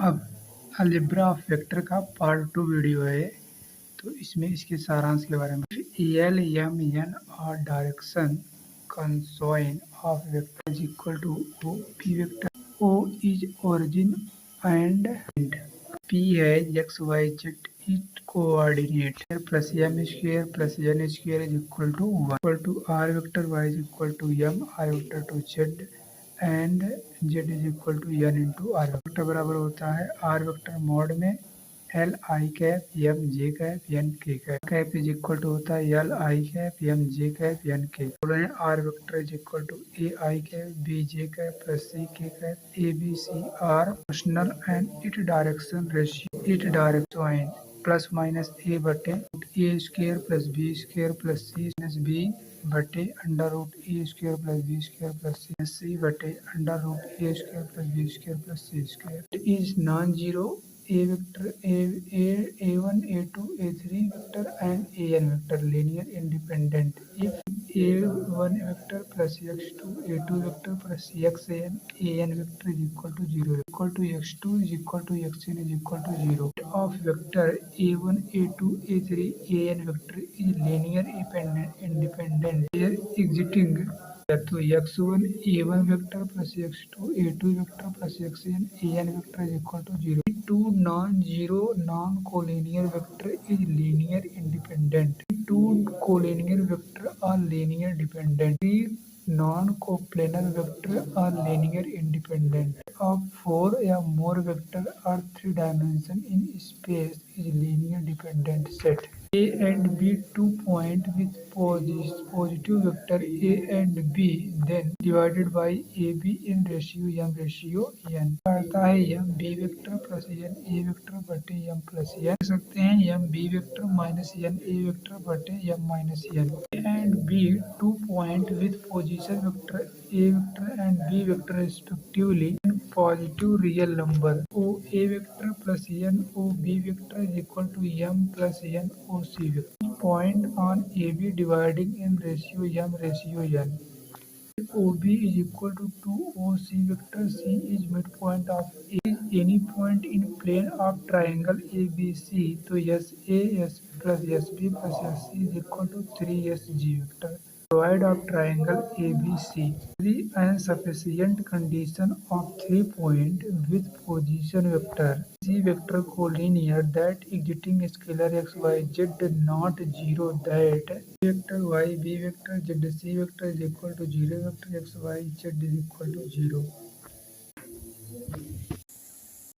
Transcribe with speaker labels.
Speaker 1: अब algebra of vector का part 2 video है। तो इसमें इसके सारांश के बारे में एल एम एन और direction cosines of vector is equal to O P vector. O is origin and P है X Y Z it coordinate plus M square plus N square is equal to one equal to R vector Y is equal to M R vector to Z and Z is equal to N into R vector बराबर होता है R vector mod में L I cap M J cap N K cap is equal to होता है L I cap M J cap N K बोल रहे हैं R vector is equal to A I cap B J cap plus C K cap A B C are functional and it direction ratio it direction plus minus A बटे A square plus B square plus C minus B बटे under root A square plus B square plus C बटे under root A square plus B square plus C square is non zero a vector a1 a2 a3 vector and an vector linear independent if a1 vector plus x2 a2 vector plus xn an vector is equal to 0 equal to x2 is equal to xn is equal to 0 of vector a1 a2 a3 an vector is linear independent here existing तो x1 a1 vector plus x2 a2 vector plus xn an vector is equal to 0 two non zero non collinear vector is linear independent two collinear vector are linear dependent three non coplanar vector are linear independent of four या more vector are three dimension in space is linear dependent set A and B 2 point with positive vector A and B then divided by AB in ratio m ratio n करता है m B vector plus n A vector बटे m plus n लिख सकते हैं m B vector minus n A vector बटे m minus n A and B 2 point with position vector A vector and B vector respectively positive real number O A vector plus n O B vector is equal to m plus n O C vector. Point on AB dividing in ratio m ratio n. OB is equal to 2OC vector. C is midpoint of A. Any point in plane of triangle ABC. तो SA S plus SB plus SC is equal to 3SG vector. Provide of triangle ABC. Three and sufficient condition of 3 point with position vector C vector collinear that exiting scalar x y z not zero that vector y b vector z c vector is equal to 0 vector x y z is equal to 0.